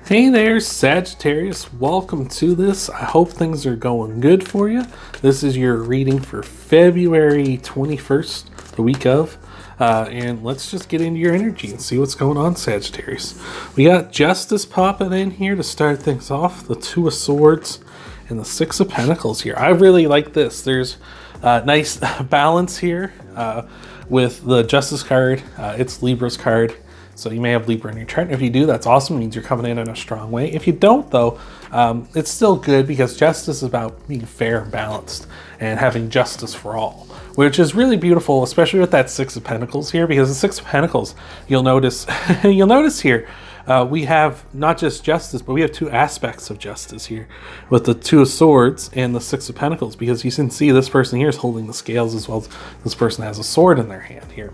Hey there, Sagittarius. Welcome to this. I hope things are going good for you. This is your reading for February 21st, the week of. And let's just get into your energy and see what's going on, Sagittarius. We got Justice popping in here to start things off. The Two of Swords and the Six of Pentacles here. I really like this. There's a nice balance here with the Justice card. It's Libra's card. So you may have Libra in your chart. If you do, that's awesome. It means you're coming in a strong way. If you don't, though, it's still good because justice is about being fair and balanced and having justice for all, which is really beautiful, especially with that Six of Pentacles here, because the Six of Pentacles, you'll notice, here, we have not just justice, but we have two aspects of justice here with the Two of Swords and the Six of Pentacles, because you can see this person here is holding the scales as well as this person has a sword in their hand here.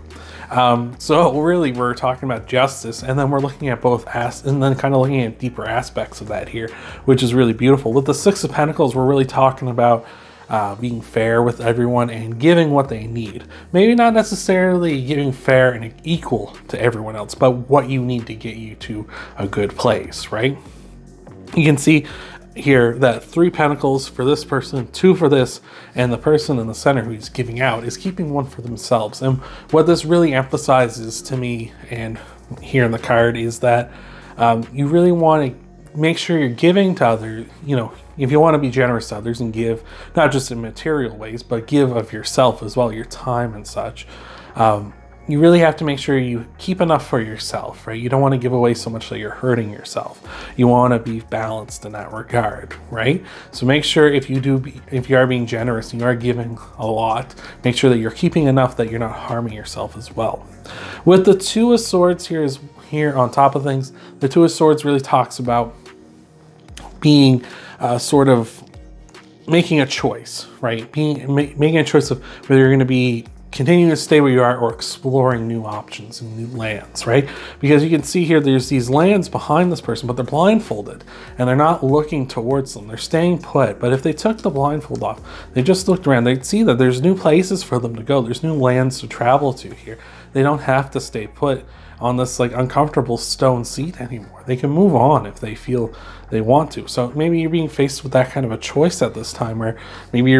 So really we're talking about justice, and then we're looking at both and then kind of looking at deeper aspects of that here, which is really beautiful. With the Six of Pentacles, we're really talking about being fair with everyone and giving what they need. Maybe not necessarily giving fair and equal to everyone else, but what you need to get you to a good place, right? You can see here that Three Pentacles for this person, two for this, and the person in the center who's giving out is keeping one for themselves. And what this really emphasizes to me and here in the card is that you really want to make sure you're giving to others. You know, if you want to be generous to others and give, not just in material ways, but give of yourself as well, your time and such. You really have to make sure you keep enough for yourself, right? You don't want to give away so much that you're hurting yourself. You want to be balanced in that regard, right? So make sure if you are being generous and you are giving a lot, make sure that you're keeping enough that you're not harming yourself as well. With the Two of Swords here on top of things, the Two of Swords really talks about being sort of making a choice, right? Making a choice of whether you're going to be continuing to stay where you are or exploring new options and new lands, right? Because you can see here there's these lands behind this person, but they're blindfolded and they're not looking towards them. They're staying put. But if they took the blindfold off, they just looked around, they'd see that there's new places for them to go. There's new lands to travel to here. They don't have to stay put on this like uncomfortable stone seat anymore. They can move on if they feel they want to. So maybe you're being faced with that kind of a choice at this time, where maybe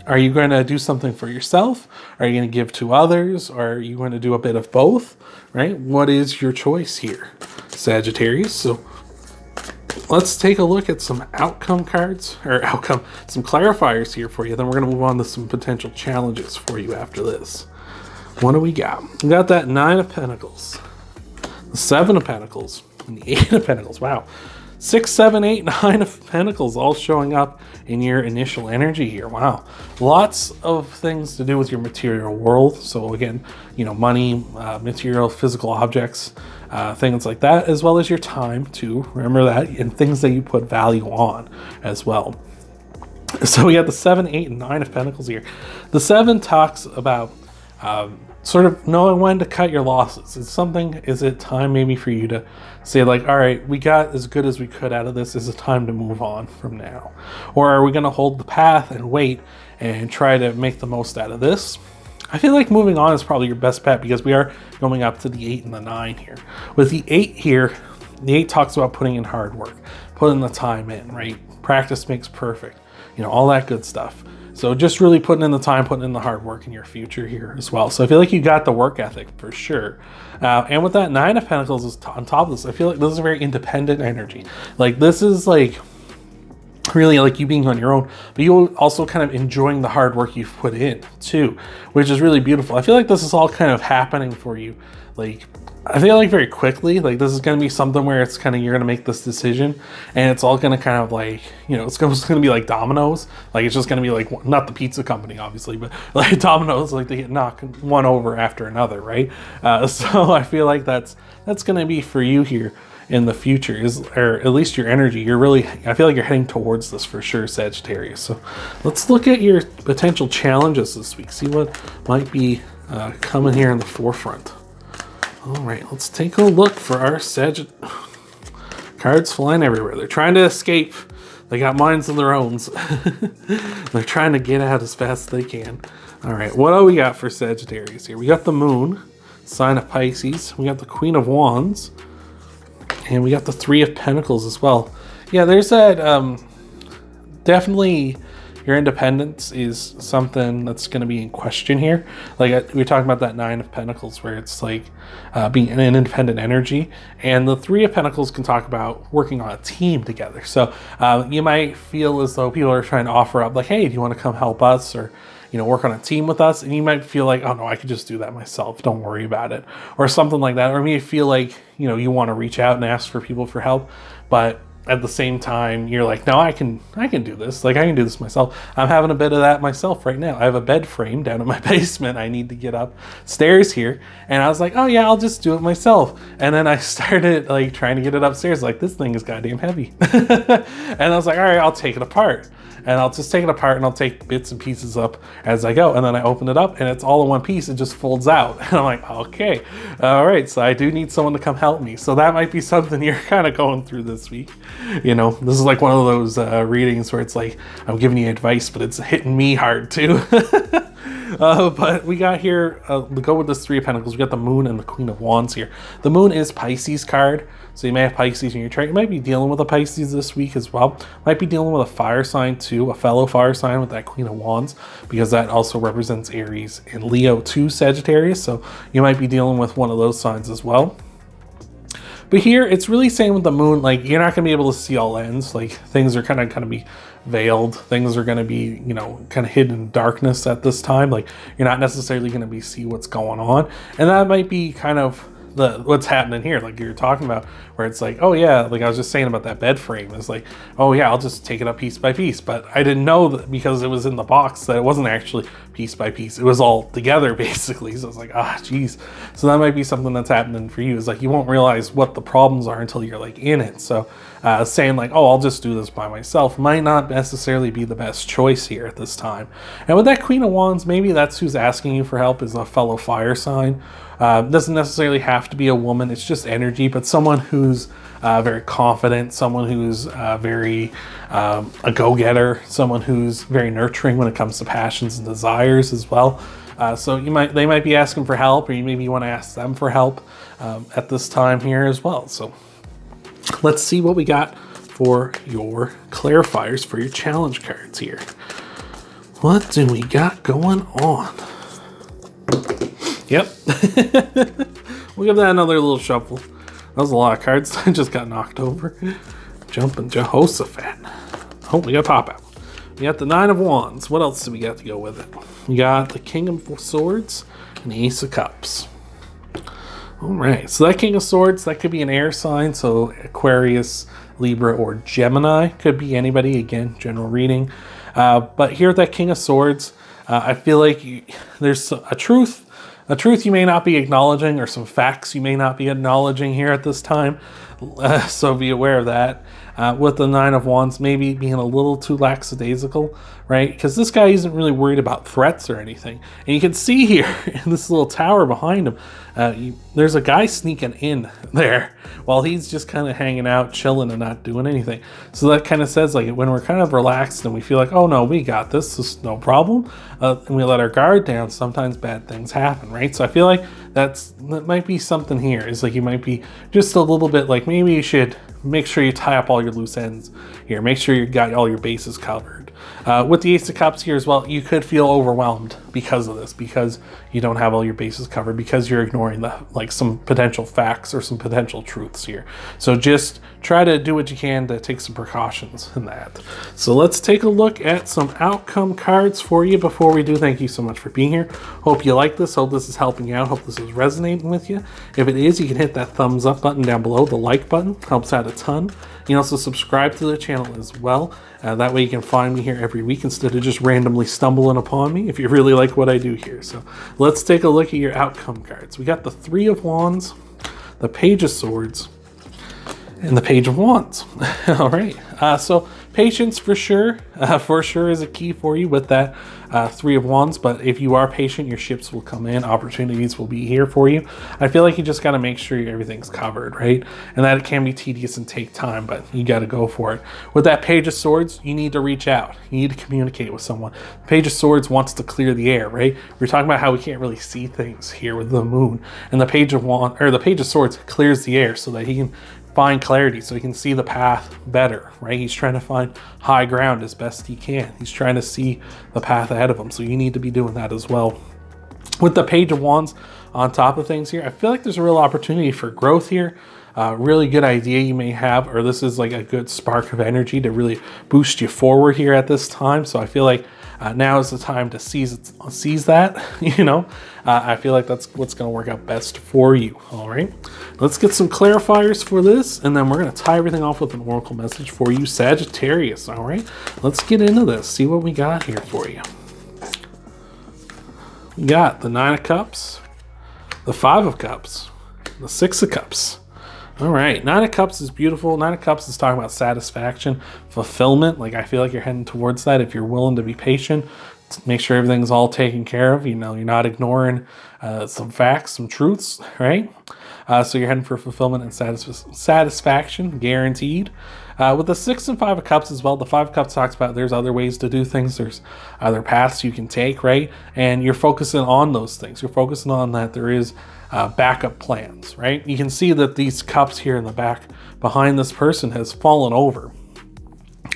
are you going to do something for yourself? Are you going to give to others? Or are you going to do a bit of both, right? What is your choice here, Sagittarius? So let's take a look at some outcome cards, some clarifiers here for you. Then we're going to move on to some potential challenges for you after this. What do we got? We got that Nine of Pentacles, the Seven of Pentacles, and the Eight of Pentacles. Wow. 6, 7, 8, 9 of Pentacles all showing up in your initial energy here. Wow. Lots of things to do with your material world. So again, you know, money, material, physical objects, things like that, as well as your time too. Remember that, and things that you put value on as well. So we got the 7, 8, and 9 of Pentacles here. The 7 talks about sort of knowing when to cut your losses. Is it time maybe for you to say like, all right, we got as good as we could out of this. Is it time to move on from now? Or are we going to hold the path and wait and try to make the most out of this? I feel like moving on is probably your best bet, because we are going up to the 8 and the 9 here. With the 8 here, the 8 talks about putting in hard work, putting the time in, right? Practice makes perfect, you know, all that good stuff. So just really putting in the time, putting in the hard work in your future here as well. So I feel like you got the work ethic for sure. And with that Nine of Pentacles is on top of this, I feel like this is a very independent energy. Like this is like really like you being on your own, but you also kind of enjoying the hard work you've put in too, which is really beautiful. I feel like this is all kind of happening for you. Like I feel like very quickly, like this is going to be something where it's kind of, you're going to make this decision and it's all going to kind of like, you know, it's going to be like dominoes. Like it's just going to be like, not the pizza company, obviously, but like dominoes, like they get knocked one over after another, right? So I feel like that's going to be for you here in the future, or at least your energy. I feel like you're heading towards this for sure, Sagittarius. So let's look at your potential challenges this week. See what might be coming here in the forefront. All right, let's take a look for our cards flying everywhere. They're trying to escape. They got minds of their own. They're trying to get out as fast as they can. All right, what do we got for Sagittarius here? We got the Moon, sign of Pisces. We got the Queen of Wands And we got the Three of Pentacles as well. Yeah, there's that, definitely your independence is something that's going to be in question here. Like we were talking about that Nine of Pentacles, where it's like being an independent energy. And the Three of Pentacles can talk about working on a team together. So you might feel as though people are trying to offer up like, hey, do you want to come help us? Or work on a team with us, and you might feel like, oh no, I could just do that myself. Don't worry about it, or something like that. Or maybe you feel like, you want to reach out and ask for people for help, but at the same time, you're like, no, I can do this. Like I can do this myself. I'm having a bit of that myself right now. I have a bed frame down in my basement. I need to get upstairs here, and I was like, oh yeah, I'll just do it myself. And then I started like trying to get it upstairs. Like this thing is goddamn heavy, and I was like, all right, I'll take it apart. And I'll just take it apart and I'll take bits and pieces up as I go. And then I open it up and it's all in one piece. It just folds out. And I'm like, okay, all right. So I do need someone to come help me. So that might be something you're kind of going through this week. This is like one of those readings where it's like, I'm giving you advice, but it's hitting me hard too. But we got here, we go with this Three of Pentacles. We got the Moon and the Queen of Wands here. The Moon is Pisces card. So you may have Pisces in your chart. You might be dealing with a Pisces this week as well. Might be dealing with a fire sign too, a fellow fire sign with that Queen of Wands, because that also represents Aries and Leo to Sagittarius. So you might be dealing with one of those signs as well. But here it's really saying with the Moon, like you're not going to be able to see all ends. Like things are kind of be veiled. Things are going to be, kind of hidden in darkness at this time. Like you're not necessarily going to see what's going on. And that might be kind of what's happening here, like you're talking about, where it's like, oh yeah, like I was just saying about that bed frame. It's like, oh yeah, I'll just take it up piece by piece. But I didn't know that because it was in the box that it wasn't actually piece by piece. It was all together basically. So it's like, geez. So that might be something that's happening for you. Is like you won't realize what the problems are until you're like in it. So saying like, oh, I'll just do this by myself might not necessarily be the best choice here at this time. And with that Queen of Wands, maybe that's who's asking you for help, is a fellow fire sign. Doesn't necessarily have to be a woman. It's just energy, but someone who's very confident, someone who's very a go-getter, someone who's very nurturing when it comes to passions and desires as well. So they might be asking for help, or you maybe want to ask them for help at this time here as well. So let's see what we got for your clarifiers for your challenge cards here. What do we got going on? Yep. We'll give that another little shuffle. That was a lot of cards. I just got knocked over. Jumping Jehoshaphat. Oh, we got pop out. We got the Nine of Wands. What else do we got to go with it? We got the King of Swords and the Ace of Cups. All right. So that King of Swords, that could be an air sign. So Aquarius, Libra, or Gemini. Could be anybody. Again, general reading. But here with that King of Swords, I feel like there's a truth you may not be acknowledging, or some facts you may not be acknowledging here at this time. So be aware of that. With the Nine of Wands, maybe being a little too lackadaisical, right? Because this guy isn't really worried about threats or anything. And you can see here in this little tower behind him, there's a guy sneaking in there while he's just kind of hanging out, chilling, and not doing anything. So that kind of says, like, when we're kind of relaxed and we feel like, oh no, we got this is no problem, and we let our guard down, sometimes bad things happen, right? So I feel like that might be something here. Is like you might be just a little bit like, maybe you should make sure you tie up all your loose ends here. Make sure you got all your bases covered. With the Ace of Cups here as well, you could feel overwhelmed because of this, because you don't have all your bases covered, because you're ignoring some potential facts or some potential truths here. So just try to do what you can to take some precautions in that. So let's take a look at some outcome cards for you before we do. Thank you so much for being here. Hope you like this. Hope this is helping you out. Hope this is resonating with you. If it is, you can hit that thumbs up button down below. The like button helps out a ton. You can also subscribe to the channel as well. That way you can find me here every week instead of just randomly stumbling upon me, if you really like what I do here. So let's take a look at your outcome cards. We got the Three of Wands, the Page of Swords, and the Page of Wands. All right. So patience for sure is a key for you with that Three of Wands. But if you are patient, your ships will come in. Opportunities will be here for you. I feel like you just got to make sure everything's covered, right? And that it can be tedious and take time, but you got to go for it. With that Page of Swords, you need to reach out. You need to communicate with someone. The Page of Swords wants to clear the air, right? We're talking about how we can't really see things here with the Moon, and the Page of Swords clears the air so that he can find clarity so he can see the path better, right? He's trying to find high ground as best he can. He's trying to see the path ahead of him. So you need to be doing that as well. With the Page of Wands on top of things here, I feel like there's a real opportunity for growth here. Really good idea you may have, or this is like a good spark of energy to really boost you forward here at this time. So I feel like now is the time to seize that, you know. I feel like that's what's going to work out best for you. All right, let's get some clarifiers for this, and then we're going to tie everything off with an oracle message for you, Sagittarius. All right, let's get into this, see what we got here for you. We got the 9 of Cups, the 5 of Cups, the 6 of Cups. All right, 9 of Cups is beautiful. 9 of Cups is talking about satisfaction, fulfillment. Like, I feel like you're heading towards that if you're willing to be patient, to make sure everything's all taken care of. You know, you're not ignoring some facts, some truths, right? So you're heading for fulfillment and satisfaction, guaranteed. With the 6 and 5 of Cups as well, the 5 of Cups talks about there's other ways to do things. There's other paths you can take, right? And you're focusing on those things. You're focusing on that there is backup plans, right? You can see that these cups here in the back behind this person has fallen over.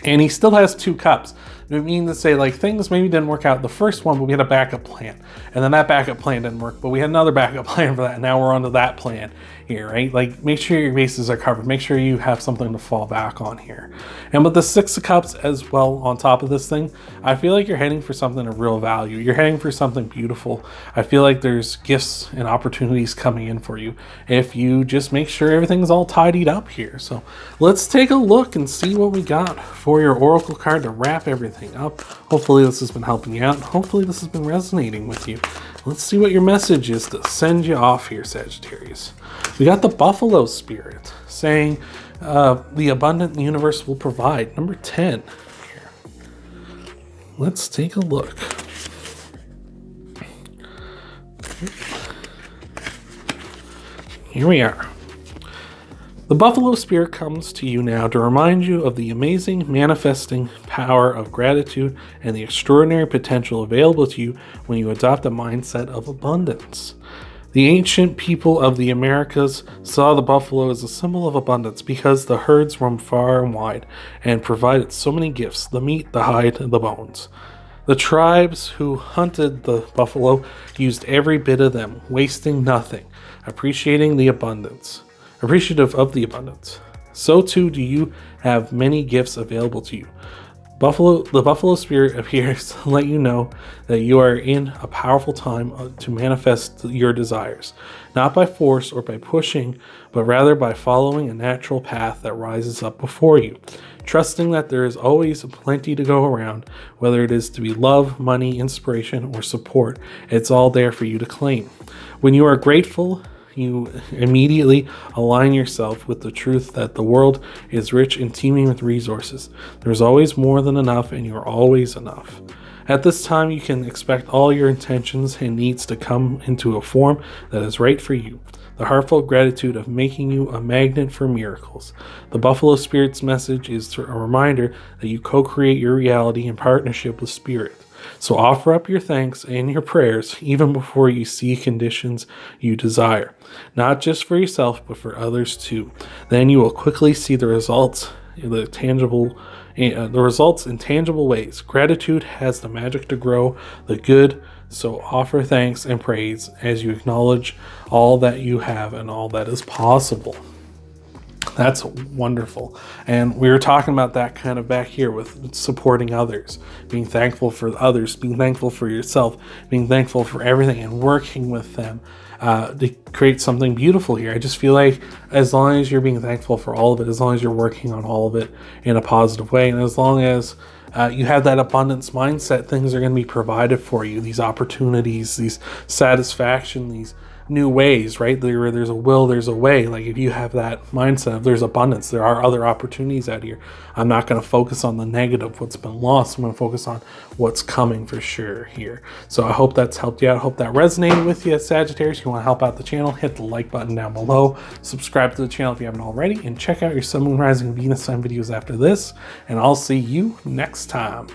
And he still has 2 cups. I mean to say, like, things maybe didn't work out the first one, but we had a backup plan. And then that backup plan didn't work, but we had another backup plan for that. And now we're onto that plan here, right? Like, make sure your bases are covered. Make sure you have something to fall back on here. And with the 6 of Cups as well on top of this thing, I feel like you're heading for something of real value. You're heading for something beautiful. I feel like there's gifts and opportunities coming in for you if you just make sure everything's all tidied up here. So let's take a look and see what we got for your oracle card to wrap everything up. Hopefully this has been helping you out. Hopefully this has been resonating with you. Let's see what your message is to send you off here, Sagittarius. We got the Buffalo Spirit saying the abundant universe will provide. Number 10 here. Let's take a look. Here we are. The Buffalo Spirit comes to you now to remind you of the amazing manifesting power of gratitude and the extraordinary potential available to you when you adopt a mindset of abundance. The ancient people of the Americas saw the buffalo as a symbol of abundance because the herds roamed far and wide and provided so many gifts: the meat, the hide, and the bones. The tribes who hunted the buffalo used every bit of them, wasting nothing, appreciative of the abundance. So too do you have many gifts available to you. The Buffalo Spirit appears to let you know that you are in a powerful time to manifest your desires, not by force or by pushing, but rather by following a natural path that rises up before you, trusting that there is always plenty to go around, whether it is to be love, money, inspiration, or support. It's all there for you to claim. When you are grateful, you immediately align yourself with the truth that the world is rich and teeming with resources. There's always more than enough, and you're always enough. At this time, you can expect all your intentions and needs to come into a form that is right for you. The heartfelt gratitude of making you a magnet for miracles. The Buffalo Spirit's message is a reminder that you co-create your reality in partnership with Spirit. So offer up your thanks and your prayers even before you see conditions you desire, not just for yourself, but for others too. Then you will quickly see the results in tangible ways. Gratitude has the magic to grow the good, so offer thanks and praise as you acknowledge all that you have and all that is possible. That's wonderful. And we were talking about that kind of back here with supporting others, being thankful for others, being thankful for yourself, being thankful for everything, and working with them to create something beautiful here. I just feel like as long as you're being thankful for all of it, as long as you're working on all of it in a positive way, and as long as you have that abundance mindset, things are going to be provided for you. These opportunities, these satisfaction, these new ways, right? There's a will, there's a way. Like if you have that mindset of there's abundance, there are other opportunities out here. I'm not going to focus on the negative, what's been lost. I'm going to focus on what's coming for sure here. So I hope that's helped you out. I hope that resonated with you, Sagittarius. If you want to help out the channel, hit the like button down below. Subscribe to the channel if you haven't already, and check out your Sun, Moon, Rising, Venus sign videos after this. And I'll see you next time.